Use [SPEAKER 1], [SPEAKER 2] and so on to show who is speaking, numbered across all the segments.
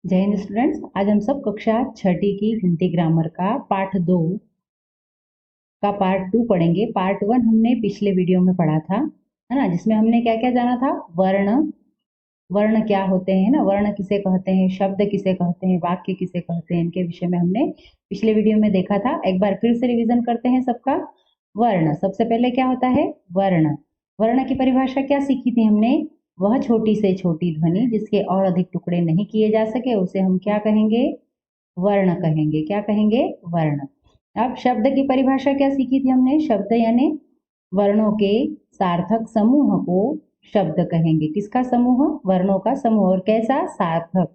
[SPEAKER 1] जय हिंद स्टूडेंट्स। आज हम सब कक्षा छठी की हिंदी ग्रामर का पाठ 2 का पार्ट 2 पढ़ेंगे। पार्ट 1 हमने पिछले वीडियो में पढ़ा था, है ना, जिसमें हमने क्या क्या जाना था। वर्ण, वर्ण क्या होते हैं ना, वर्ण किसे कहते हैं, शब्द किसे कहते हैं, वाक्य किसे कहते हैं, इनके विषय में हमने पिछले वीडियो में देखा था। एक बार फिर से रिवीजन करते हैं सबका। वर्ण, सबसे पहले क्या होता है वर्ण। वर्ण की परिभाषा क्या सीखी थी हमने। वह छोटी से छोटी ध्वनि जिसके और अधिक टुकड़े नहीं किए जा सके उसे हम क्या कहेंगे, वर्ण कहेंगे। क्या कहेंगे, वर्ण। अब शब्द की परिभाषा क्या सीखी थी हमने। शब्द यानी वर्णों के सार्थक समूह को शब्द कहेंगे। किसका समूह, वर्णों का समूह। और कैसा, सार्थक।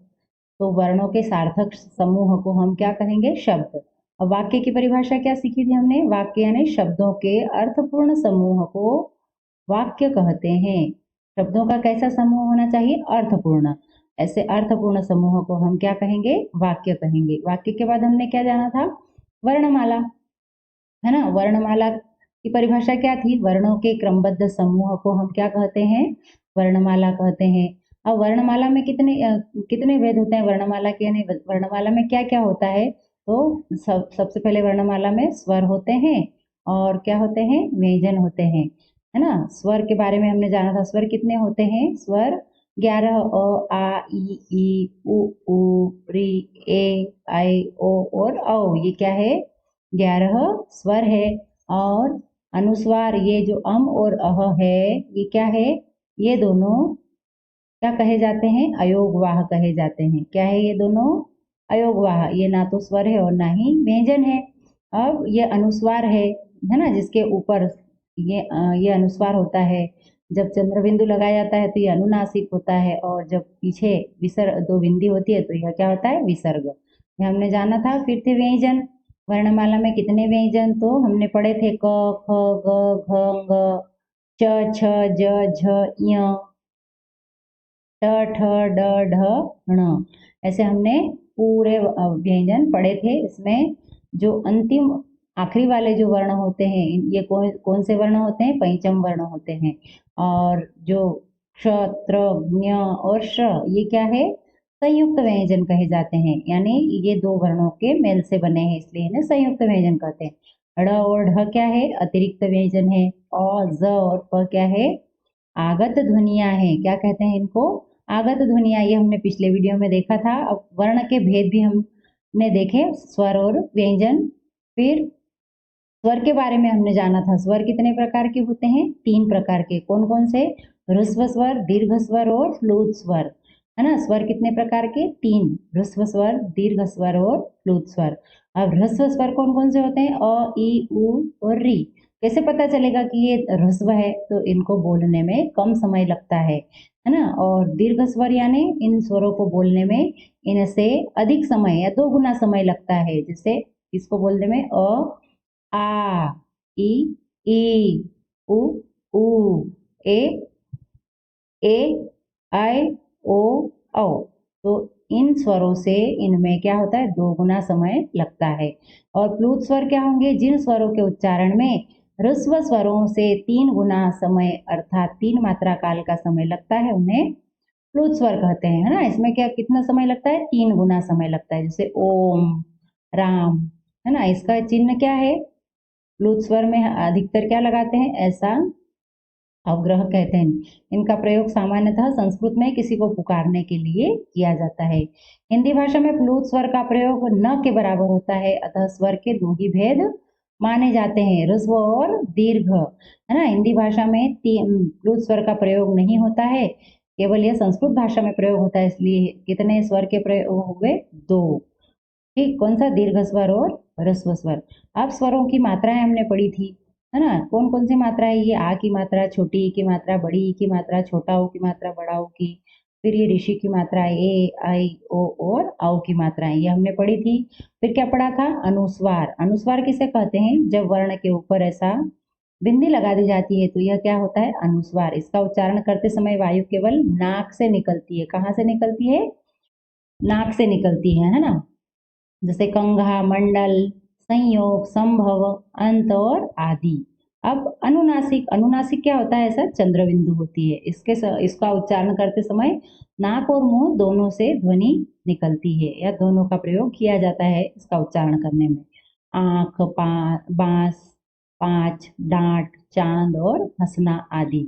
[SPEAKER 1] तो वर्णों के सार्थक समूह को हम क्या कहेंगे, शब्द। अब वाक्य की परिभाषा क्या सीखी थी हमने। वाक्य यानी शब्दों के अर्थपूर्ण समूह को वाक्य कहते हैं। शब्दों का कैसा समूह होना चाहिए, अर्थपूर्ण। ऐसे अर्थपूर्ण समूह को हम क्या कहेंगे, वाक्य कहेंगे। वाक्य के बाद हमने क्या जाना था, वर्णमाला, है ना। वर्णमाला की परिभाषा क्या थी। वर्णों के क्रमबद्ध समूह को हम क्या कहते हैं, वर्णमाला कहते हैं। अब वर्णमाला में कितने भेद होते हैं वर्णमाला के, यानी वर्णमाला में क्या क्या होता है। तो सबसे पहले वर्णमाला में स्वर होते हैं और क्या होते हैं, व्यंजन होते हैं, है ना। स्वर के बारे में हमने जाना था। स्वर कितने होते हैं, स्वर 11। अ आ ई उ ऊ री ए आई ओ और औ, ये क्या है, 11 स्वर है। और अनुस्वार, ये जो अम और अह है, ये क्या है, ये दोनों क्या कहे जाते हैं, अयोगवाह कहे जाते हैं। क्या है, ये दोनों अयोगवाह। ये ना तो स्वर है और ना ही व्यंजन है। अब ये अनुस्वार है ना, जिसके ऊपर ये अनुस्वार होता है। जब चंद्र बिंदु लगाया जाता है तो ये अनुनासिक होता है, और जब पीछे विसर्ग दो बिंदी होती है तो यह क्या होता है, विसर्ग। ये हमने जाना था। फिर थे व्यंजन। वर्णमाला में कितने व्यंजन, तो हमने पढ़े थे क ख ग घ ङ च छ ज झ ञ ट ठ ड ढ ण। ऐसे हमने पूरे व्यंजन पढ़े थे। इसमें जो अंतिम आखिरी वाले जो वर्ण होते हैं, ये कौन कौन से वर्ण होते हैं, पंचम वर्ण होते हैं। और जो क्ष त्र ज्ञ और श, ये क्या है, संयुक्त व्यंजन कहे जाते हैं। यानी ये दो वर्णों के मेल से बने हैं, इसलिए इन्हें संयुक्त व्यंजन कहते हैं। ड़ और ढ क्या है, अतिरिक्त व्यंजन है। अ ज और प क्या है, आगत ध्वनिया है। क्या कहते हैं इनको, आगत ध्वनिया। ये हमने पिछले वीडियो में देखा था। अब वर्ण के भेद भी हमने देखे, स्वर और व्यंजन। फिर स्वर के बारे में हमने जाना था। स्वर कितने प्रकार के होते हैं, 3 प्रकार के। कौन कौन से, ह्रस्व स्वर, दीर्घ स्वर और फ्लूत स्वर, है ना। स्वर कितने प्रकार के, 3, ह्रस्व स्वर, दीर्घ स्वर और फ्लूत स्वर। अब ह्रस्व स्वर कौन कौन से होते हैं, अ ई उ और री। कैसे पता चलेगा कि ये ह्रस्व है, तो इनको बोलने में कम समय लगता है ना। और दीर्घ स्वर यानी इन स्वरों को बोलने में इनसे अधिक समय या 2 गुना समय लगता है। जैसे इसको बोलने में अ आ ई ई उ ऊ ए ए आई ओ औ। तो इन स्वरों से इनमें क्या होता है, 2 गुना समय लगता है। और प्लूत स्वर क्या होंगे, जिन स्वरों के उच्चारण में ह्रस्व स्वरों से 3 गुना समय अर्थात 3 मात्रा काल का समय लगता है, उन्हें प्लूत स्वर कहते हैं, है ना। इसमें क्या कितना समय लगता है, 3 गुना समय लगता है। जैसे ओम, राम, है ना। इसका चिन्ह क्या है, प्लूत स्वर में अधिकतर क्या लगाते हैं, ऐसा अवग्रह कहते हैं। इनका प्रयोग सामान्यतः संस्कृत में किसी को पुकारने के लिए किया जाता है। हिंदी भाषा में प्लूत स्वर का प्रयोग न के बराबर होता है, अतः स्वर के 2 ही भेद माने जाते हैं, ह्रस्व और दीर्घ, है ना। हिंदी भाषा में प्लूत स्वर का प्रयोग नहीं होता है, केवल यह संस्कृत भाषा में प्रयोग होता है। इसलिए कितने स्वर के प्रयोग हुए, 2। ठीक, कौन सा, दीर्घ स्वर और ह्रस्व स्वर। अब स्वरों की मात्राएं हमने पढ़ी थी, है ना। कौन कौन सी मात्रा है, ये आ की मात्रा, छोटी ई की मात्रा, बड़ी ई की मात्रा, छोटा ओ की मात्रा, बड़ा ओ की। फिर ये ऋषि की मात्रा, ए आई ओ और औ की मात्राएं, ये हमने पढ़ी थी। फिर क्या पढ़ा था, अनुस्वार। अनुस्वार किसे कहते हैं, जब वर्ण के ऊपर ऐसा बिंदी लगा दी जाती है तो यह क्या होता है, अनुस्वार। इसका उच्चारण करते समय वायु केवल नाक से निकलती है। कहाँ से निकलती है, नाक से निकलती है ना। जैसे कंघा, मंडल, संयोग, संभव, अंत और आदि। अब अनुनासिक, अनुनासिक क्या होता है? ऐसा चंद्र बिंदु होती है, इसका उच्चारण करते समय नाक और मुंह दोनों से ध्वनि निकलती है या दोनों का प्रयोग किया जाता है इसका उच्चारण करने में। आंख, बांस, पांच, डांट, चांद और हंसना आदि।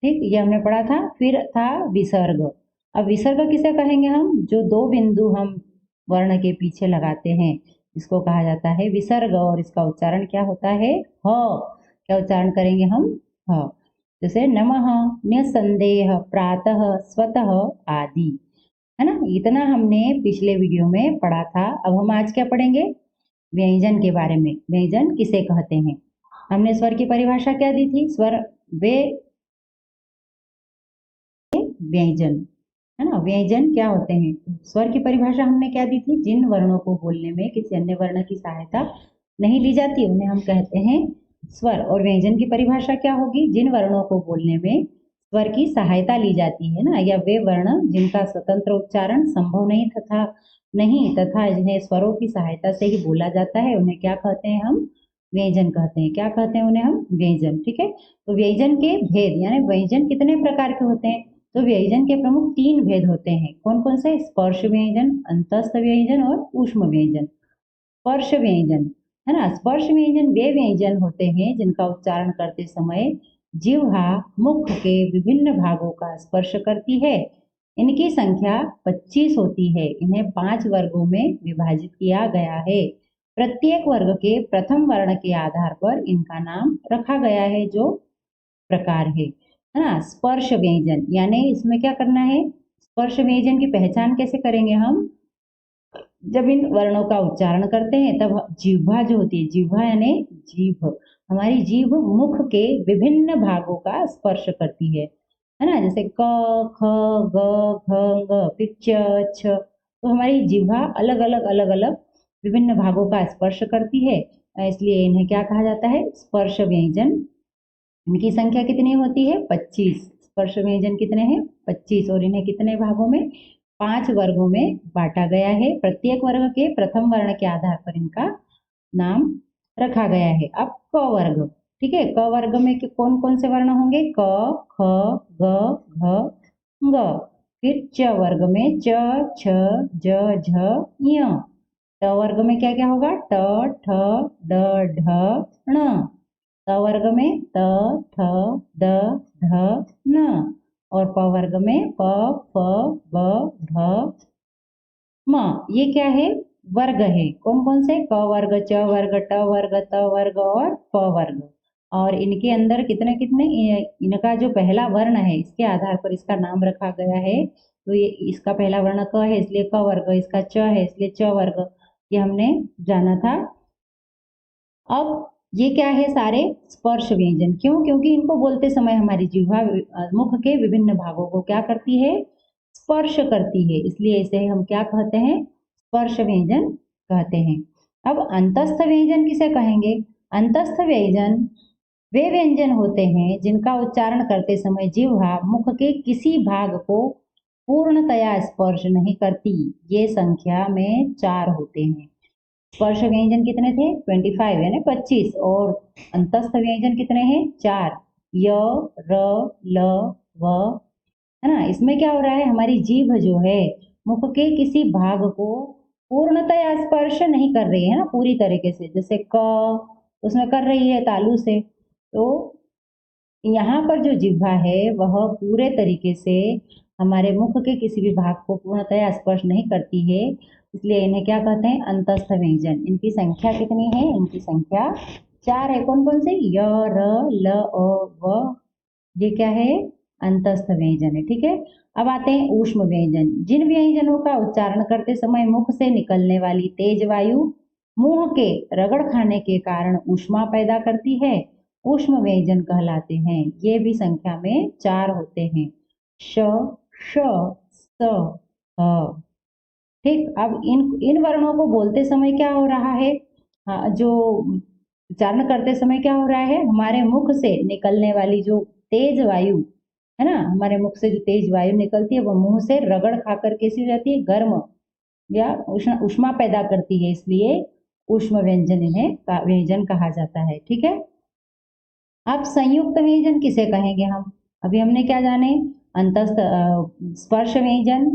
[SPEAKER 1] ठीक, ये हमने पढ़ा था। फिर था विसर्ग। अब विसर्ग किसे कहेंगे हम? जो दो बिंदु हम वर्ण के पीछे लगाते हैं इसको कहा जाता है विसर्ग, और इसका उच्चारण क्या होता है? ह। क्या उच्चारण करेंगे हम? ह। जैसे नमः, निसंदेह, प्रातः, स्वतः आदि, है ना। इतना हमने पिछले वीडियो में पढ़ा था। अब हम आज क्या पढ़ेंगे? व्यंजन के बारे में। व्यंजन किसे कहते हैं? हमने स्वर की परिभाषा क्या दी थी? स्वर वे व्यंजन, है ना। व्यंजन क्या होते हैं? स्वर की परिभाषा हमने क्या दी थी? जिन वर्णों को बोलने में किसी अन्य वर्ण की सहायता नहीं ली जाती उन्हें हम कहते हैं स्वर। और व्यंजन की परिभाषा क्या होगी? जिन वर्णों को बोलने में स्वर की सहायता ली जाती है ना, या वे वर्ण जिनका स्वतंत्र उच्चारण संभव नहीं तथा जिन्हें स्वरों की सहायता से ही बोला जाता है उन्हें क्या कहते हैं? हम व्यंजन कहते हैं। क्या कहते हैं उन्हें? हम व्यंजन। ठीक है, तो व्यंजन के भेद यानी व्यंजन कितने प्रकार के होते हैं? तो व्यंजन के प्रमुख 3 भेद होते हैं। कौन कौन से? स्पर्श व्यंजन, अंतस्थ व्यंजन और ऊष्म व्यंजन। स्पर्श व्यंजन, है ना। स्पर्श व्यंजन वे व्यंजन होते हैं जिनका उच्चारण करते समय जिह्वा मुख के विभिन्न भागों का स्पर्श करती है। इनकी संख्या 25 होती है। इन्हें 5 वर्गों में विभाजित किया गया है। प्रत्येक वर्ग के प्रथम वर्ण के आधार पर इनका नाम रखा गया है, जो प्रकार है ना। स्पर्श व्यंजन यानी इसमें क्या करना है? स्पर्श व्यंजन की पहचान कैसे करेंगे हम? जब इन वर्णों का उच्चारण करते हैं तब जिह्वा जो होती है, जिह्वा यानी जीभ, हमारी जीभ मुख के विभिन्न भागों का स्पर्श करती है ना। जैसे क, ख, ग, घ, ङ, फिर च, छ। तो हमारी जिह्वा अलग अलग विभिन्न भागों का स्पर्श करती है, इसलिए इन्हें क्या कहा जाता है? स्पर्श व्यंजन। इनकी संख्या कितनी होती है? 25। स्पर्श व्यंजन कितने हैं? 25। और इन्हें कितने भागों में? 5 वर्गों में बांटा गया है। प्रत्येक वर्ग के प्रथम वर्ण के आधार पर इनका नाम रखा गया है। अब क वर्ग, ठीक है। क वर्ग में कौन कौन से वर्ण होंगे? क, ख, ग, घ, ङ। फिर च वर्ग में च, छ, ज, झ, ञ। ट वर्ग में क्या क्या होगा? ट, ठ, ड, ढ, ण। त वर्ग में त, थ, द, ध, न। और प वर्ग में प, फ, ब, भ, म। ये क्या है? वर्ग है। कौन कौन से? क वर्ग, च वर्ग, ट वर्ग, त वर्ग और प वर्ग। और इनके अंदर कितने कितने, इनका जो पहला वर्ण है इसके आधार पर इसका नाम रखा गया है। तो ये इसका पहला वर्ण क है इसलिए क वर्ग, इसका च है इसलिए च वर्ग, ये हमने जाना था। अब ये क्या है? सारे स्पर्श व्यंजन। क्यों? क्योंकि इनको बोलते समय हमारी जिह्वा मुख के विभिन्न भागों को क्या करती है? स्पर्श करती है, इसलिए इसे हम क्या कहते हैं? स्पर्श व्यंजन कहते हैं। अब अंतस्थ व्यंजन किसे कहेंगे? अंतस्थ व्यंजन वे व्यंजन होते हैं जिनका उच्चारण करते समय जिह्वा मुख के किसी भाग को पूर्णतया स्पर्श नहीं करती। ये संख्या में 4 होते हैं। स्पर्श व्यंजन कितने थे? 25 यानी 25। और अंतस्थ व्यंजन कितने हैं? 4। य, र, ल, व, है ना। इसमें क्या हो रहा है? हमारी जीभ जो है मुख के किसी भाग को पूर्णतया स्पर्श नहीं कर रही है ना, पूरी तरीके से। जैसे क उसमें कर रही है तालू से, तो यहाँ पर जो जिह्वा है वह पूरे तरीके से हमारे मुख के किसी भी भाग को पूर्णतया स्पर्श नहीं करती है, इसलिए इन्हें क्या कहते हैं? अंतस्थ व्यंजन। इनकी संख्या कितनी है? इनकी संख्या 4 है। कौन कौन से? य, र, ल, व। ये क्या है? अंतस्थ व्यंजन है। ठीक है, अब आते हैं ऊष्म व्यंजन। जिन व्यंजनों का उच्चारण करते समय मुख से निकलने वाली तेज वायु मुंह के रगड़ खाने के कारण ऊष्मा पैदा करती है, ऊष्म व्यंजन कहलाते हैं। ये भी संख्या में 4 होते हैं। श, श, स, ह। ठीक, अब इन वर्णों को बोलते समय क्या हो रहा है? हाँ, जो उच्चारण करते समय क्या हो रहा है? हमारे मुख से निकलने वाली जो तेज वायु है ना, हमारे मुख से जो तेज वायु निकलती है वो मुंह से रगड़ खाकर कैसी हो जाती है? गर्म या उष्मा पैदा करती है, इसलिए ऊष्म व्यंजन इन्हें व्यंजन कहा जाता है। ठीक है, अब संयुक्त व्यंजन किसे कहेंगे हम? अभी हमने क्या जाने? अंतस्थ स्पर्श व्यंजन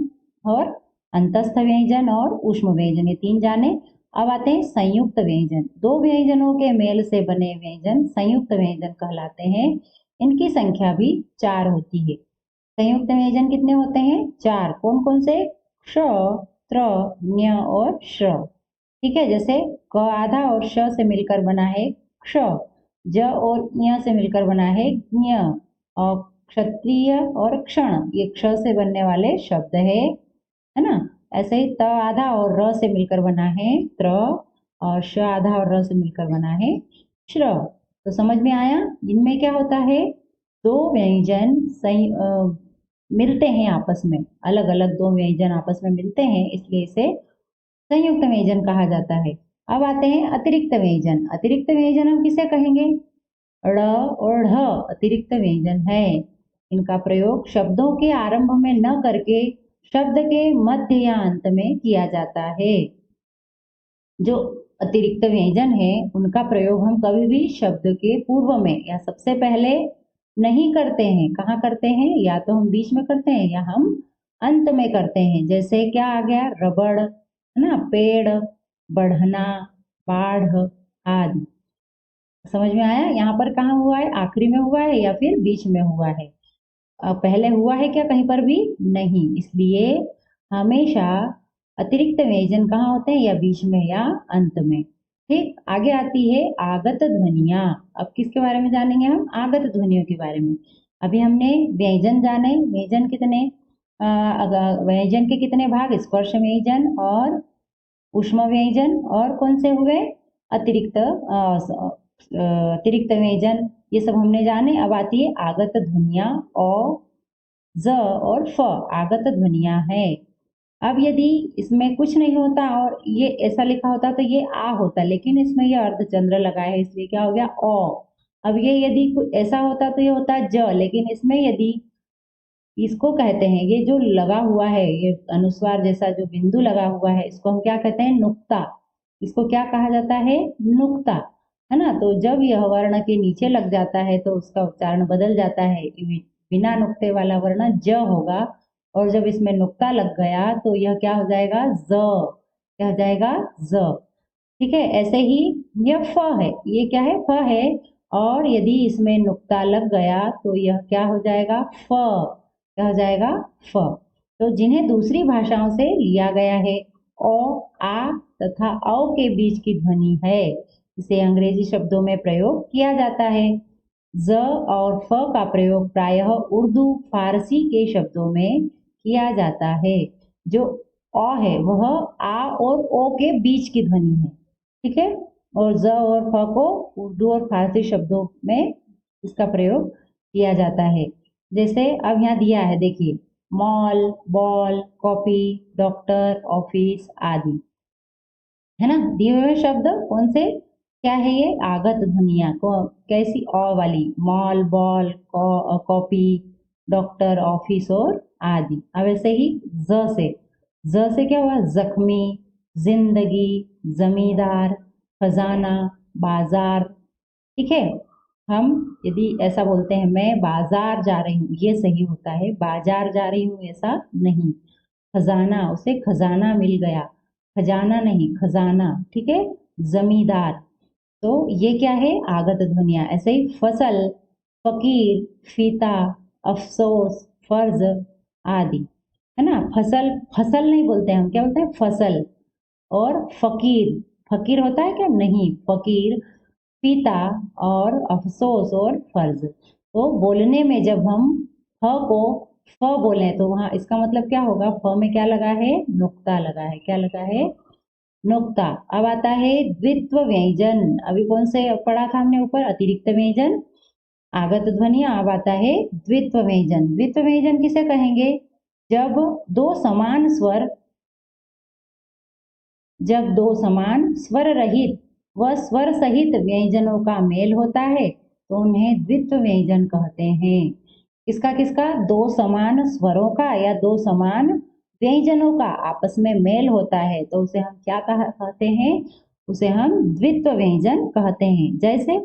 [SPEAKER 1] और अंतस्थ व्यंजन और ऊष्म व्यंजन, ये 3 जाने। अब आते हैं संयुक्त व्यंजन। 2 व्यंजनों के मेल से बने व्यंजन संयुक्त व्यंजन कहलाते हैं। इनकी संख्या भी 4 होती है। संयुक्त व्यंजन कितने होते हैं? 4। कौन कौन से? क्ष, त्र, ञ और श्र। ठीक है, जैसे क आधा और श से मिलकर बना है क्ष, ज और ञ से मिलकर बना है ज्ञ, और क्षत्रिय और क्षण ये क्ष से बनने वाले शब्द है ना। ऐसे ही त आधा और र से मिलकर बना है त्र, और श आधा और र से मिलकर बना है श्र। तो समझ में आया? इनमें क्या होता है? 2 व्यंजन मिलते हैं आपस में, अलग अलग 2 व्यंजन आपस में मिलते हैं, इसलिए इसे संयुक्त व्यंजन कहा जाता है। अब आते हैं अतिरिक्त व्यंजन। अतिरिक्त व्यंजन हम किसे कहेंगे? ड़ और ढ अतिरिक्त व्यंजन है। इनका प्रयोग शब्दों के आरंभ में न करके शब्द के मध्य या अंत में किया जाता है। जो अतिरिक्त व्यंजन है उनका प्रयोग हम कभी भी शब्द के पूर्व में या सबसे पहले नहीं करते हैं। कहाँ करते हैं? या तो हम बीच में करते हैं या हम अंत में करते हैं। जैसे क्या आ गया? रबड़, है ना, पेड़, बढ़ना, बाढ़ आदि। समझ में आया? यहाँ पर कहाँ हुआ है? आखिरी में हुआ है या फिर बीच में हुआ है? पहले हुआ है क्या कहीं पर भी? नहीं। इसलिए हमेशा अतिरिक्त व्यंजन कहाँ होते हैं? या बीच में या अंत में। ठीक, आगे आती है आगत ध्वनियां। अब किसके बारे में जानेंगे हम? आगत ध्वनियों के बारे में। अभी हमने व्यंजन जाने। व्यंजन कितने? व्यंजन के कितने भाग? स्पर्श व्यंजन और ऊष्म व्यंजन, और कौन से हुए? अतिरिक्त अतिरिक्त व्यंजन, ये सब हमने जाने। अब आती है आगत ध्वनियां। अ, ज और फ आगत ध्वनियां है। अब यदि इसमें कुछ नहीं होता और ये ऐसा लिखा होता तो ये आ होता, लेकिन इसमें ये अर्धचंद्र लगा है इसलिए क्या हो गया? ओ। अब ये यदि ऐसा होता तो ये होता ज, लेकिन इसमें यदि इसको कहते हैं, ये जो लगा हुआ है, ये अनुस्वार जैसा जो बिंदु लगा हुआ है, इसको हम क्या कहते हैं? नुक्ता। इसको क्या कहा जाता है? नुक्ता, है ना। तो जब यह वर्ण के नीचे लग जाता है तो उसका उच्चारण बदल जाता है। बिना नुक्ते वाला वर्ण ज होगा, और जब इसमें नुक्ता लग गया तो यह क्या हो जाएगा? ज। क्या हो जाएगा? ज। ठीक है, ऐसे ही यह फ है। ये क्या है? फ है, और यदि इसमें नुक्ता लग गया तो यह क्या हो जाएगा? फ। क्या हो जाएगा? फ। तो जिन्हें दूसरी भाषाओं से लिया गया है, ओ, आ तथा औ के बीच की ध्वनि है, इसे अंग्रेजी शब्दों में प्रयोग किया जाता है। ज और फ का प्रयोग प्रायः उर्दू फारसी के शब्दों में किया जाता है। जो अ है वह आ और ओ के बीच की ध्वनि है। ठीक है, और ज और फ को उर्दू और फारसी शब्दों में इसका प्रयोग किया जाता है। जैसे अब यहाँ दिया है, देखिए, mall, ball, copy, doctor, office आदि, है ना। दिए हुए शब्द कौन से? क्या है ये? आगत ध्वनियां। कैसी? अ वाली। Mall, ball, copy, doctor, office और आदि। अब ऐसे ही ज से क्या हुआ? जख्मी, जिंदगी, जमींदार, खजाना, बाजार। ठीक है, हम यदि ऐसा बोलते हैं मैं बाजार जा रही हूँ, ये सही होता है। बाजार जा रही हूँ ऐसा नहीं। खजाना, उसे खजाना मिल गया, खजाना नहीं, खजाना। ठीक है, जमींदार। तो ये क्या है? आगत ध्वनियां। ऐसे ही फसल, फकीर, फीता, अफसोस, फर्ज आदि, है ना। फसल, फसल नहीं बोलते हम, क्या बोलते हैं? फसल। और फकीर, फकीर होता है क्या? नहीं, फकीर, पिता और अफसोस और फर्ज। तो बोलने में जब हम फ को फ बोले तो वहां इसका मतलब क्या होगा? फ में क्या लगा है? नुक्ता लगा है। क्या लगा है? नुक्ता। अब आता है द्वित्व व्यंजन। अभी कौन से पढ़ा था हमने ऊपर? अतिरिक्त व्यंजन, आगत ध्वनि। अब आता है द्वित्व व्यंजन। द्वित्व व्यंजन किसे कहेंगे? जब दो समान स्वर जब दो समान स्वर रहित व स्वर सहित व्यंजनों का मेल होता है तो उन्हें द्वित्व व्यंजन कहते हैं। किसका किसका? दो समान स्वरों का या दो समान व्यंजनों का आपस में मेल होता है तो उसे हम क्या कहते हैं? उसे हम द्वित्व व्यंजन कहते हैं। जैसे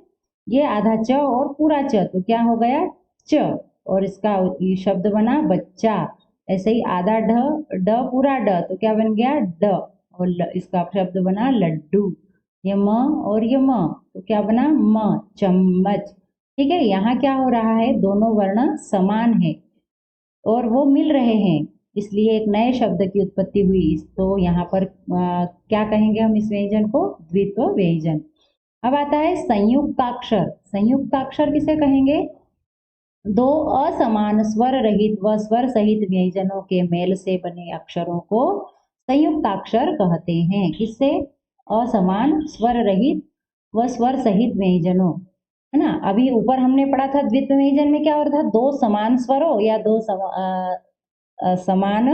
[SPEAKER 1] ये आधा च और पूरा च, तो क्या हो गया च, और इसका शब्द बना बच्चा। ऐसे ही आधा ढ, ड पूरा ड, तो क्या बन गया ड, और इसका शब्द बना लड्डू। ये म और ये म, तो क्या बना म, चम्मच। ठीक है, यहाँ क्या हो रहा है, दोनों वर्ण समान है और वो मिल रहे हैं, इसलिए एक नए शब्द की उत्पत्ति हुई। तो यहाँ पर क्या कहेंगे हम इस व्यंजन को, द्वित्व व्यंजन। अब आता है संयुक्ताक्षर। संयुक्ताक्षर किसे कहेंगे, दो असमान स्वर रहित व स्वर सहित व्यंजनों के मेल से बने अक्षरों को संयुक्ताक्षर कहते हैं। किससे, असमान स्वर रहित व स्वर सहित व्यंजनों, है ना। अभी ऊपर हमने पढ़ा था द्वित्व व्यंजन में क्या हो रहा था, दो समान स्वरों या दो समान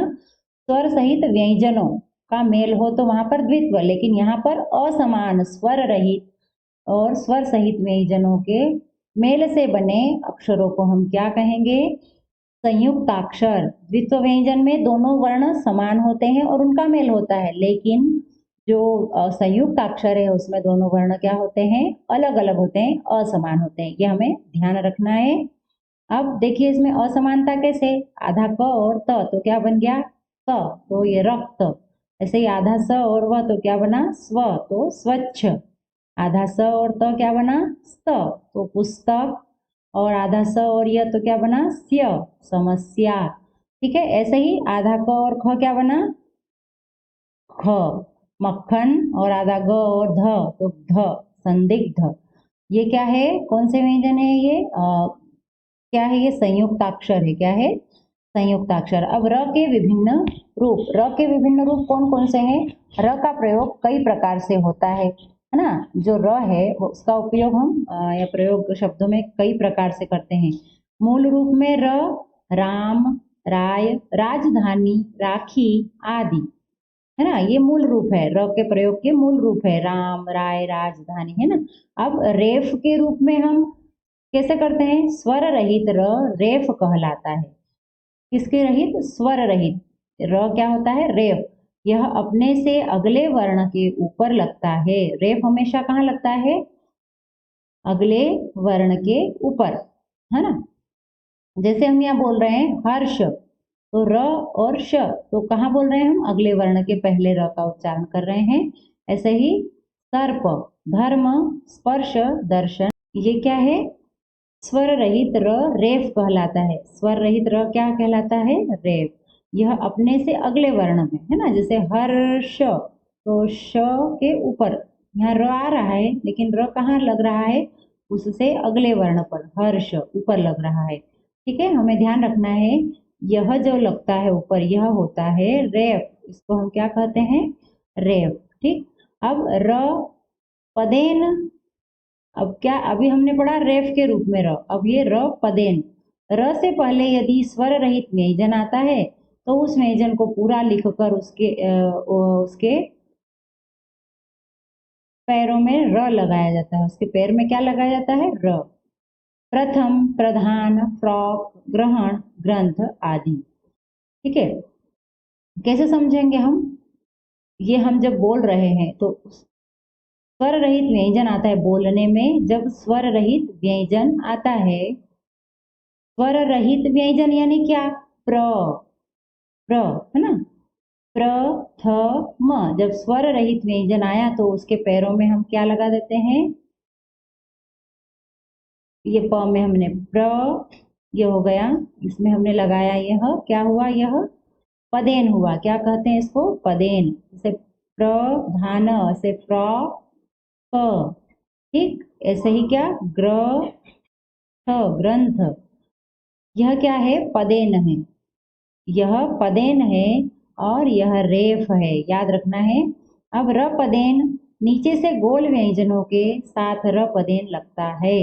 [SPEAKER 1] स्वर सहित व्यंजनों का मेल हो तो वहां पर द्वित्व, लेकिन यहाँ पर असमान स्वर रहित और स्वर सहित व्यंजनों के मेल से बने अक्षरों को हम क्या कहेंगे, संयुक्ताक्षर। द्वित्व व्यंजन में दोनों वर्ण समान होते हैं और उनका मेल होता है, लेकिन जो संयुक्त अक्षर है उसमें दोनों वर्ण क्या होते हैं, अलग अलग होते हैं, असमान होते हैं। ये हमें ध्यान रखना है। अब देखिए इसमें असमानता कैसे, आधा क और त, तो क्या बन गया क, तो ये रक्त। ऐसे ही आधा स और व, तो क्या बना स्व, तो स्वच्छ। आधा स और त क्या बना स्त, तो पुस्तक। और आधा स और य तो क्या बना स्य, समस्या। ठीक है, ऐसे ही आधा क और ख क्या बना ख, मक्खन। और आधा ग और ध, तो ध, संदिग्ध। ये क्या है, कौन से व्यंजन है ये, क्या है ये संयुक्ताक्षर है। क्या है, संयुक्ताक्षर। अब र के विभिन्न रूप, र के विभिन्न रूप कौन कौन से हैं, र का प्रयोग कई प्रकार से होता है ना। जो र है उसका उपयोग हम या प्रयोग शब्दों में कई प्रकार से करते हैं। मूल रूप में र, राम, राय, राजधानी, राखी आदि, है ना। ये मूल रूप है, र के प्रयोग के मूल रूप है, राम, राय, राजधानी, है ना। अब रेफ के रूप में हम कैसे करते हैं, स्वर रहित र रेफ कहलाता है। किसके रहित, स्वर रहित। र क्या होता है, रेफ। यह अपने से अगले वर्ण के ऊपर लगता है। रेफ हमेशा कहाँ लगता है, अगले वर्ण के ऊपर, है ना। जैसे हम यहाँ बोल रहे हैं हर्ष, तो र और श, तो कहाँ बोल रहे हैं हम, अगले वर्ण के पहले र का उच्चारण कर रहे हैं। ऐसे ही सर्प, धर्म, स्पर्श, दर्शन, ये क्या है, स्वर रहित र रेफ कहलाता है। स्वर रहित र क्या कहलाता है, रेफ। यह अपने से अगले वर्ण में, है ना। जैसे हर्ष, तो श के ऊपर यहाँ र आ रहा है, लेकिन र कहाँ लग रहा है, उससे अगले वर्ण पर, हर्ष ऊपर लग रहा है। ठीक है, हमें ध्यान रखना है, यह जो लगता है ऊपर, यह होता है रेफ। इसको हम क्या कहते हैं, रेफ। ठीक, अब र पदेन। अब क्या, अभी हमने पढ़ा रेफ के रूप में र, अब ये र पदेन। र से पहले यदि स्वर रहित व्यंजन आता है तो उस व्यंजन को पूरा लिखकर उसके पैरों में र लगाया जाता है। उसके पैर में क्या लगाया जाता है, र। प्रथम, प्रधान, फ्रॉक, ग्रहण, ग्रंथ आदि। ठीक है, कैसे समझेंगे हम, ये हम जब बोल रहे हैं तो स्वर रहित व्यंजन आता है बोलने में। जब स्वर रहित व्यंजन आता है, स्वर रहित व्यंजन यानी क्या, प्र, प्र, है ना, प्र, थ, म। जब स्वर रहित व्यंजन आया तो उसके पैरों में हम क्या लगा देते हैं, ये प में हमने प्र, ये हो गया, इसमें हमने लगाया यह, क्या हुआ, यह पदेन हुआ। क्या कहते हैं इसको, पदेन। जैसे प्रधान, ऐसे प्र, प। ठीक, ऐसे ही क्या, ग्रह, ग्रंथ, यह क्या है, पदेन है। यह पदेन है और यह रेफ है, याद रखना है। अब र पदेन, नीचे से गोल व्यंजनों के साथ र पदेन लगता है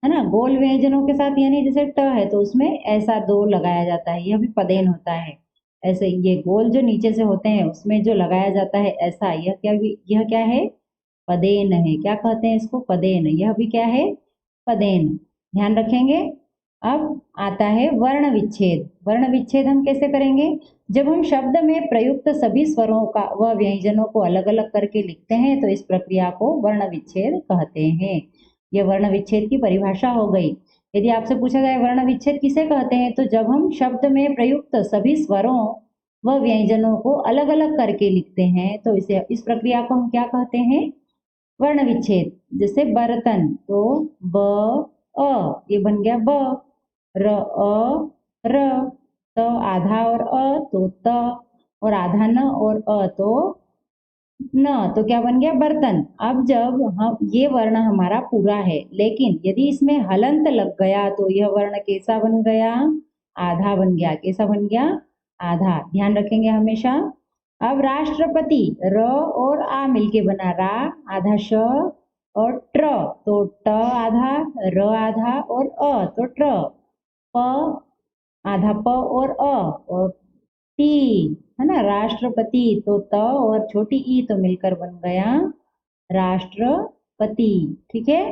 [SPEAKER 1] ना। गोल व्यंजनों के साथ यानी जैसे ट है तो उसमें ऐसा दो लगाया जाता है, यह भी पदेन होता है। ऐसे ये गोल जो नीचे से होते हैं उसमें जो लगाया जाता है ऐसा, यह क्या है, पदेन है। क्या कहते हैं इसको, पदेन। यह भी क्या है, पदेन। ध्यान रखेंगे। अब आता है वर्ण विच्छेद। वर्ण विच्छेद हम कैसे करेंगे, जब हम शब्द में प्रयुक्त सभी स्वरों का व व्यंजनों को अलग अलग करके लिखते हैं तो इस प्रक्रिया को वर्ण विच्छेद कहते हैं। यह वर्ण विच्छेद की परिभाषा हो गई। यदि आपसे पूछा जाए वर्ण विच्छेद किसे कहते हैं, तो जब हम शब्द में प्रयुक्त सभी स्वरों व व्यंजनों को अलग अलग करके लिखते हैं तो इस प्रक्रिया को हम क्या कहते हैं, वर्ण विच्छेद। जैसे बर्तन, तो ब अ ये बन गया ब, र अ र, त आधा और अ तो त, और आधा न और अ तो न, तो क्या बन गया बर्तन। अब जब हम ये वर्ण हमारा पूरा है, लेकिन यदि इसमें हलंत लग गया तो यह वर्ण कैसा बन गया, आधा बन गया। कैसा बन गया, आधा। ध्यान रखेंगे हमेशा। अब राष्ट्रपति, र और आ मिलके बना रा, आधा श और ट्र, तो ट आधा, र आधा और अ तो ट्र, प आधा प और अ और टी, है ना, राष्ट्रपति, तो त और छोटी ई तो मिलकर बन गया राष्ट्रपति। ठीक है।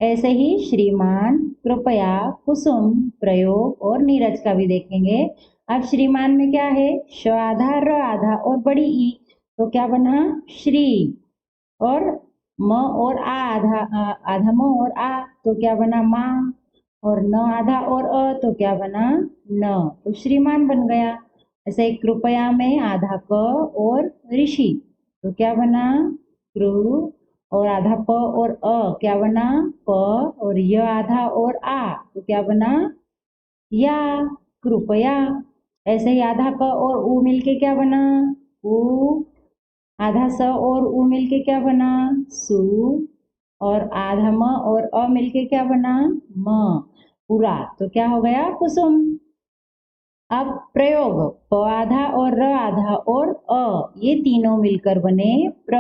[SPEAKER 1] ऐसे ही श्रीमान, कृपया, कुसुम, प्रयोग और नीरज का भी देखेंगे। अब श्रीमान में क्या है, श आधा, र आधा और बड़ी ई, तो क्या बना श्री, और म और आ आधा, आधा म और आ तो क्या बना माँ, और न आधा और अ तो क्या बना न, तो श्रीमान बन गया। ऐसे कृपया में आधा क और ऋषि, तो क्या बना कृ, और आधा प और अ क्या बना प, और य आधा और आ तो क्या बना या, कृपया। ऐसे ही आधा क और उ मिलके क्या बना उ, आधा स और उ मिलके क्या बना सु, और आधा म और अ मिलके क्या बना म, पूरा, तो क्या हो गया कुसुम। अब प्रयोग, प आधा और र आधा और अ ये तीनों मिलकर बने प्र,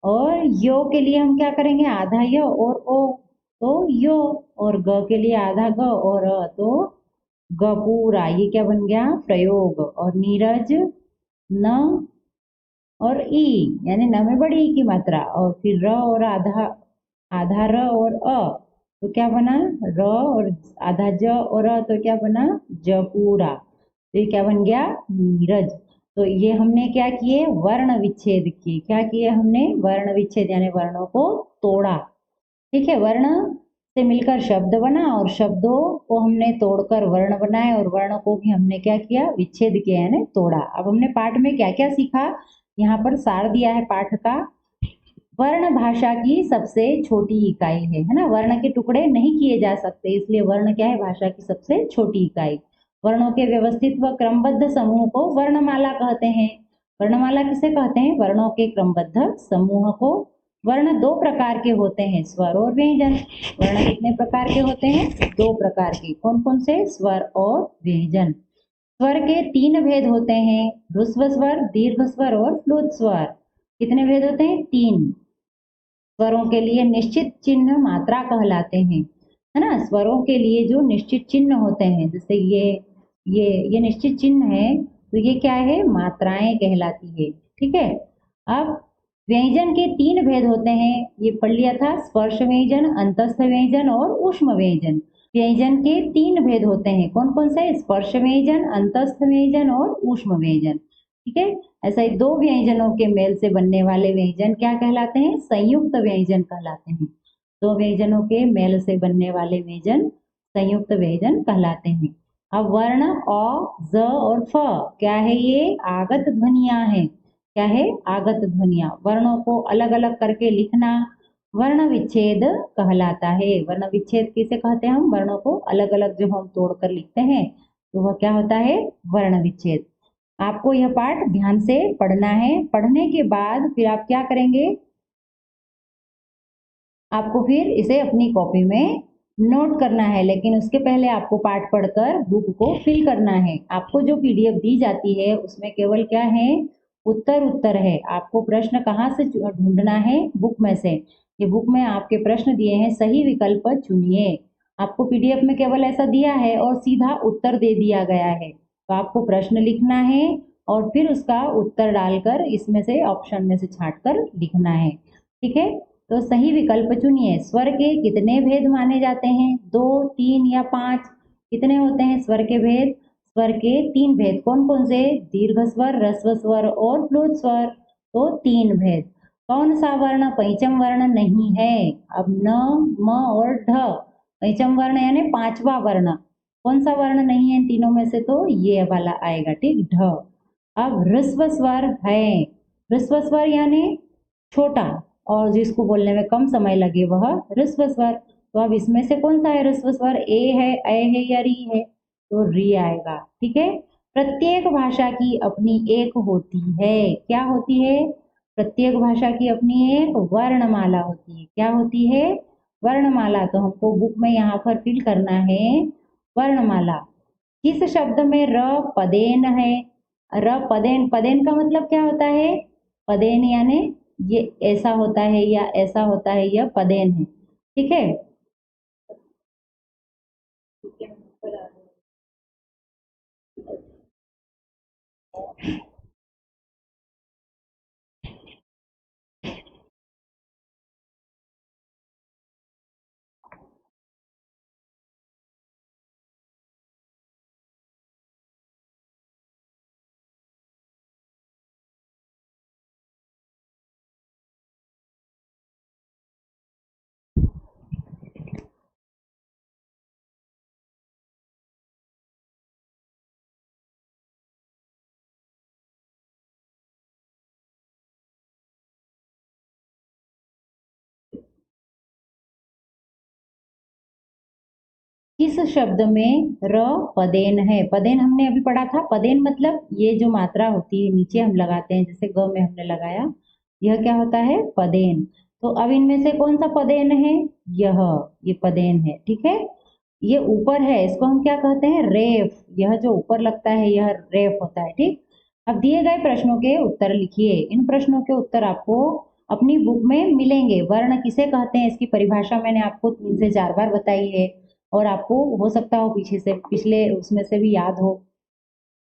[SPEAKER 1] और यो के लिए हम क्या करेंगे, आधा य और ओ तो यो, और ग के लिए आधा ग और अ तो ग, पूरा, ये क्या बन गया प्रयोग। और नीरज, न और ई, यानी न में बड़ी ई की मात्रा, और फिर र और आधा, आधा र और अ तो क्या बना र, और आधा ज और अ तो क्या बना ज, पूरा, तो ये क्या बन गया नीरज। तो ये हमने क्या किए, वर्ण विच्छेद किए। क्या किए हमने, वर्ण विच्छेद, यानी वर्णों को तोड़ा। ठीक है, वर्ण से मिलकर शब्द बना और शब्दों को हमने तोड़कर वर्ण बनाए, और वर्ण को भी हमने क्या किया, विच्छेद किया, यानी तोड़ा। अब हमने पाठ में क्या क्या सीखा, यहाँ पर सार दिया है पाठ का। वर्ण भाषा की सबसे छोटी इकाई है ना, वर्ण के टुकड़े नहीं किए जा सकते, इसलिए वर्ण क्या है, भाषा की सबसे छोटी इकाई। वर्णों के व्यवस्थित व क्रमबद्ध समूह को वर्णमाला कहते हैं। वर्णमाला किसे कहते हैं, वर्णों के क्रमबद्ध समूह को। वर्ण दो प्रकार के होते हैं, स्वर और व्यंजन। वर्ण कितने प्रकार के होते हैं, दो प्रकार के। कौन कौन से, स्वर और व्यंजन। स्वर के तीन भेद होते हैं, ह्रस्व स्वर, दीर्घ स्वर और प्लुत स्वर। कितने भेद होते हैं, तीन। स्वरों के लिए निश्चित चिन्ह मात्रा कहलाते हैं, है ना, स्वरों के लिए जो निश्चित चिन्ह होते हैं, जैसे ये निश्चित चिन्ह है, तो ये क्या है, मात्राएं कहलाती है। ठीक है। अब व्यंजन के तीन भेद होते हैं, ये पढ़ लिया था, स्पर्श व्यंजन, अंतस्थ व्यंजन और ऊष्म व्यंजन। व्यंजन के तीन भेद होते हैं, कौन कौन से, स्पर्श व्यंजन, अंतस्थ व्यंजन और ऊष्म व्यंजन। ठीक है। ऐसा ही दो व्यंजनों के मेल से बनने वाले व्यंजन क्या कहलाते हैं, संयुक्त व्यंजन कहलाते हैं। दो व्यंजनों के मेल से बनने वाले व्यंजन संयुक्त व्यंजन कहलाते हैं। अब वर्ण अ, ज और फ क्या है, ये आगत ध्वनियां हैं। क्या है, आगत ध्वनियां। वर्णों को अलग अलग करके लिखना वर्ण विच्छेद कहलाता है। वर्ण विच्छेद किसे कहते हैं, हम वर्णों को अलग अलग जो हम तोड़कर लिखते हैं तो वह क्या होता है, वर्ण विच्छेद। आपको यह पाठ ध्यान से पढ़ना है। पढ़ने के बाद फिर आप क्या करेंगे, आपको फिर इसे अपनी कॉपी में नोट करना है, लेकिन उसके पहले आपको पाठ पढ़कर बुक को फिल करना है। आपको जो पीडीएफ दी जाती है उसमें केवल क्या है, उत्तर उत्तर है। आपको प्रश्न कहाँ से ढूंढना है, बुक में से। ये बुक में आपके प्रश्न दिए हैं, सही विकल्प चुनिए। आपको पीडीएफ में केवल ऐसा दिया है और सीधा उत्तर दे दिया गया है, तो आपको प्रश्न लिखना है और फिर उसका उत्तर डालकर इसमें से ऑप्शन में से छांट कर लिखना है। ठीक है। तो सही विकल्प चुनिए। स्वर के कितने भेद माने जाते हैं, 2, 3 या 5। कितने होते हैं स्वर के भेद, स्वर के 3 भेद। कौन कौन से, दीर्घ स्वर, ह्रस्व स्वर और प्लुत स्वर। तो 3 भेद। कौन सा वर्ण पंचम वर्ण नहीं है? अब न, म और ढ पंचम वर्ण यानी पांचवा वर्ण। कौन सा वर्ण नहीं है इन तीनों में से? तो ये वाला आएगा, ठीक, ढ। अब ह्रस्व स्वर है। ह्रस्व स्वर यानी छोटा और जिसको बोलने में कम समय लगे वह ह्रस्व स्वर। तो अब इसमें से कौन सा है ह्रस्व स्वर? ए है, ऐ है या री है? तो री आएगा, ठीक है। प्रत्येक भाषा की अपनी एक होती है, क्या होती है? प्रत्येक भाषा की अपनी एक वर्णमाला होती है। क्या होती है? वर्णमाला। तो हमको बुक में यहाँ पर फिल करना है वर्णमाला। किस शब्द में र पदेन है? र पदेन, पदेन का मतलब क्या होता है? पदेन यानी ये ऐसा होता है या ऐसा होता है, यह पदेन है, ठीक है। किस शब्द में र पदेन है? पदेन हमने अभी पढ़ा था। पदेन मतलब ये जो मात्रा होती है नीचे हम लगाते हैं, जैसे ग में हमने लगाया, यह क्या होता है? पदेन। तो अब इनमें से कौन सा पदेन है? यह, ये पदेन है, ठीक है। ये ऊपर है, इसको हम क्या कहते हैं? रेफ। यह जो ऊपर लगता है यह रेफ होता है, ठीक। अब दिए गए प्रश्नों के उत्तर लिखिए। इन प्रश्नों के उत्तर आपको अपनी बुक में मिलेंगे। वर्ण किसे कहते हैं इसकी परिभाषा मैंने आपको 3 से 4 बार बताई है और आपको हो सकता हो पीछे से पिछले उसमें से भी याद हो।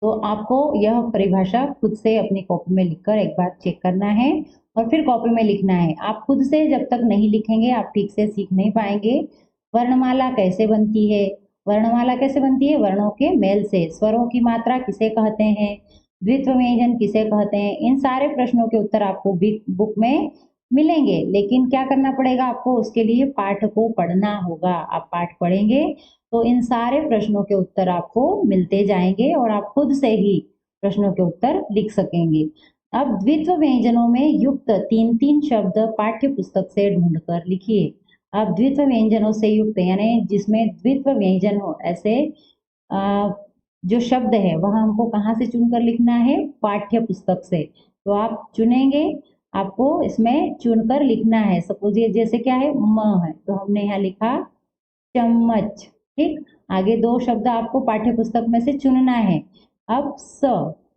[SPEAKER 1] तो आपको यह परिभाषा खुद से अपनी कॉपी में लिखकर एक बार चेक करना है और फिर कॉपी में लिखना है। आप खुद से जब तक नहीं लिखेंगे आप ठीक से सीख नहीं पाएंगे। वर्णमाला कैसे बनती है? वर्णमाला कैसे बनती है? वर्णों के मेल से। स्वरों की मात्रा किसे कहते हैं? द्वित्व व्यंजन किसे कहते हैं? इन सारे प्रश्नों के उत्तर आपको बुक में मिलेंगे। लेकिन क्या करना पड़ेगा आपको? उसके लिए पाठ को पढ़ना होगा। आप पाठ पढ़ेंगे तो इन सारे प्रश्नों के उत्तर आपको मिलते जाएंगे और आप खुद से ही प्रश्नों के उत्तर लिख सकेंगे। अब द्वित्व व्यंजनों में युक्त 3-3 शब्द पाठ्य पुस्तक से ढूंढकर लिखिए। अब द्वित्व व्यंजनों से युक्त यानी जिसमें द्वित्व व्यंजन हो, ऐसे जो शब्द है वह हमको कहाँ से चुनकर लिखना है? पाठ्य पुस्तक से। तो आप चुनेंगे, आपको इसमें चुनकर लिखना है। सपोज ये जैसे क्या है? म है, तो हमने यहाँ लिखा चम्मच, ठीक। आगे 2 शब्द आपको पाठ्य पुस्तक में से चुनना है। अब स,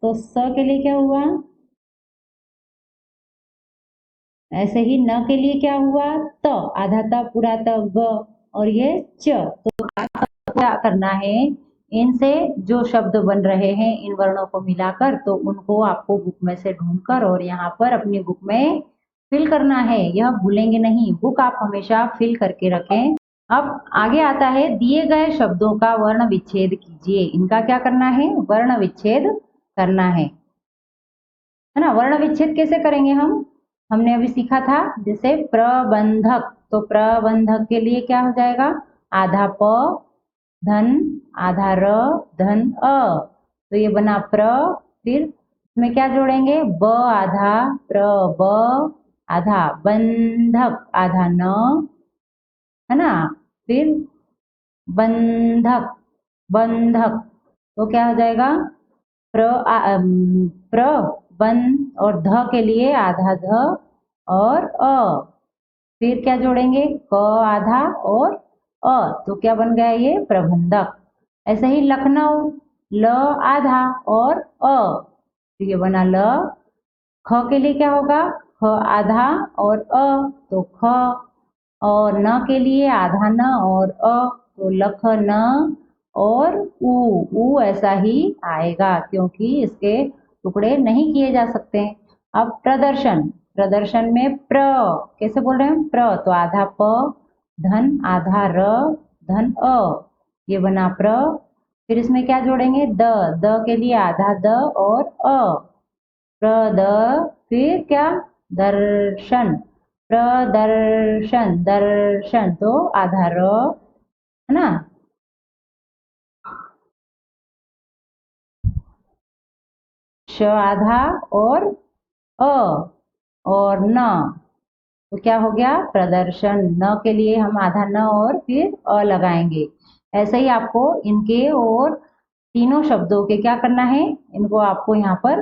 [SPEAKER 1] तो स के लिए क्या हुआ? ऐसे ही न के लिए क्या हुआ? त, आधा त पूरा त, ग, और ये च। तो क्या करना है? इनसे जो शब्द बन रहे हैं इन वर्णों को मिलाकर, तो उनको आपको बुक में से ढूंढकर और यहाँ पर अपनी बुक में फिल करना है। यह भूलेंगे नहीं, बुक आप हमेशा फिल करके रखें। अब आगे आता है दिए गए शब्दों का वर्ण विच्छेद कीजिए। इनका क्या करना है? वर्ण विच्छेद करना है ना। वर्ण विच्छेद कैसे करेंगे हम? हमने अभी सीखा था, जैसे प्रबंधक, तो प्रबंधक के लिए क्या हो जाएगा? आधा प धन आधा र धन अ, तो ये बना प्र। फिर इसमें क्या जोड़ेंगे? ब आधा, प्र ब आधा, बंधक आधा न, है ना। फिर बंधक, बंधक, तो क्या हो जाएगा? प्र बन, और ध के लिए आधा ध और अ। फिर क्या जोड़ेंगे? क आधा और अ, तो क्या बन गया? ये प्रबंधक। ऐसे ही लखनऊ, ल आधा और अ, तो ये बना ल। ख के लिए क्या होगा? ख आधा और अ, तो ख। और न के लिए आधा न और अ, तो लख न और ऊ ऐसा ही आएगा क्योंकि इसके टुकड़े नहीं किए जा सकते। अब प्रदर्शन, प्रदर्शन में प्र कैसे बोल रहे हैं? प्र, तो आधा प धन आधा र धन अ, ये बना प्र। फिर इसमें क्या जोड़ेंगे? द के लिए आधा द और अ, प्र द। फिर क्या? दर्शन, प्रदर्शन, दर्शन तो आधा र है ना, श आधा और अ और न, तो क्या हो गया प्रदर्शन। न के लिए हम आधा न और फिर अ लगाएंगे। ऐसे ही आपको इनके और तीनों शब्दों के क्या करना है, इनको आपको यहाँ पर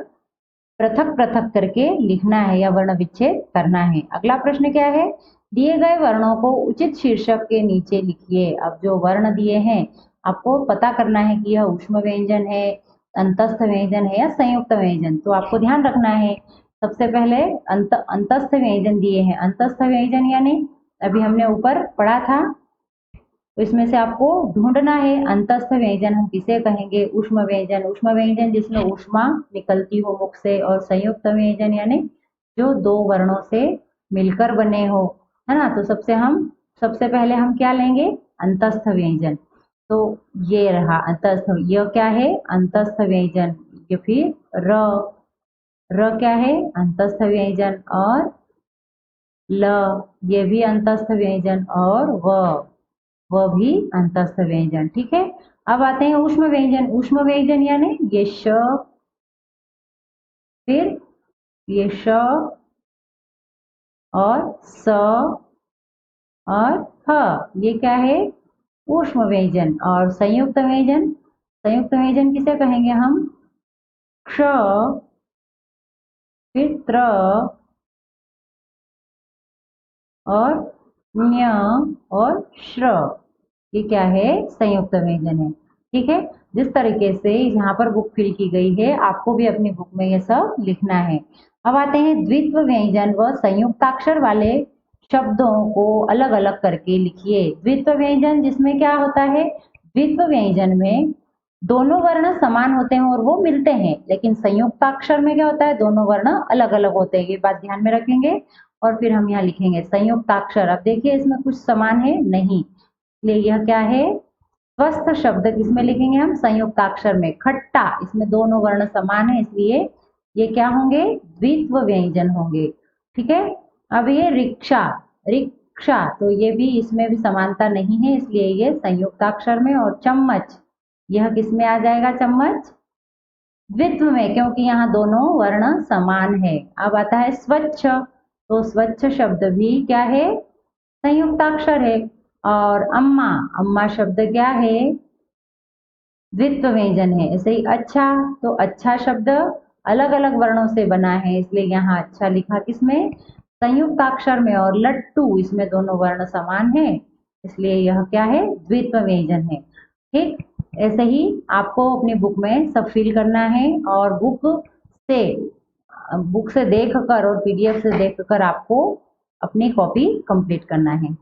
[SPEAKER 1] पृथक पृथक करके लिखना है या वर्ण विच्छेद करना है। अगला प्रश्न क्या है, दिए गए वर्णों को उचित शीर्षक के नीचे लिखिए। अब जो वर्ण दिए हैं आपको पता करना है कि यह ऊष्म व्यंजन है, अंतस्थ व्यंजन है या संयुक्त व्यंजन। तो आपको ध्यान रखना है, सबसे पहले अंतस्थ व्यंजन दिए हैं। अंतस्थ व्यंजन यानी अभी हमने ऊपर पढ़ा था, तो इसमें से आपको ढूंढना है अंतस्थ व्यंजन हम किसे कहेंगे। ऊष्म व्यंजन, ऊष्म व्यंजन जिसमें ऊष्मा निकलती हो मुख से, और संयुक्त व्यंजन यानी जो दो वर्णों से मिलकर बने हो, है ना। तो सबसे पहले हम क्या लेंगे, अंतस्थ व्यंजन। तो ये रहा अंतस्थ, यह क्या है अंतस्थ व्यंजन। ये फिर र क्या है अंतस्थ व्यंजन, और ल ये भी अंतस्थ व्यंजन, और वह भी अंतस्थ व्यंजन। ठीक है, अब आते हैं ऊष्म व्यंजन। ऊष्म व्यंजन यानी ये श, फिर ये श और स और ह, ये क्या है ऊष्म व्यंजन। और संयुक्त व्यंजन, संयुक्त व्यंजन किसे कहेंगे हम, क्ष, फिर त्र और ण्य और श्र, ये क्या है संयुक्त व्यंजन है। ठीक है, जिस तरीके से यहाँ पर बुक फिल की गई है आपको भी अपनी बुक में ये सब लिखना है। अब आते हैं द्वित्व व्यंजन व संयुक्ताक्षर वाले शब्दों को अलग अलग करके लिखिए। द्वित्व व्यंजन जिसमें क्या होता है, द्वित्व व्यंजन में दोनों वर्ण समान होते हैं और वो मिलते हैं, लेकिन संयुक्ताक्षर में क्या होता है दोनों वर्ण अलग अलग होते हैं। ये बात ध्यान में रखेंगे और फिर हम यहाँ लिखेंगे संयुक्ताक्षर। अब देखिए इसमें कुछ समान है नहीं, इसलिए यह क्या है स्वस्थ शब्द किसमें लिखेंगे हम, संयुक्ताक्षर में। खट्टा, इसमें दोनों वर्ण समान है इसलिए ये क्या होंगे द्वित्व व्यंजन होंगे। ठीक है, अब ये रिक्शा, रिक्शा तो ये भी इसमें भी समानता नहीं है इसलिए ये संयुक्ताक्षर में। और चम्मच, यह किसमें आ जाएगा चम्मच, द्वित्व में, क्योंकि यहाँ दोनों वर्ण समान है। अब आता है स्वच्छ, तो स्वच्छ शब्द भी क्या है संयुक्ताक्षर है। और अम्मा, अम्मा शब्द क्या है द्वित्व व्यंजन है। ऐसे ही अच्छा, तो अच्छा शब्द अलग अलग वर्णों से बना है इसलिए यहाँ अच्छा लिखा किसमें संयुक्ताक्षर में। और लट्टू, इसमें दोनों वर्ण समान है इसलिए यह क्या है द्वित्व व्यंजन है। ठीक, ऐसे ही आपको अपनी बुक में सब फिल करना है और बुक से देख कर और पीडीएफ से देख कर आपको अपनी कॉपी कंप्लीट करना है।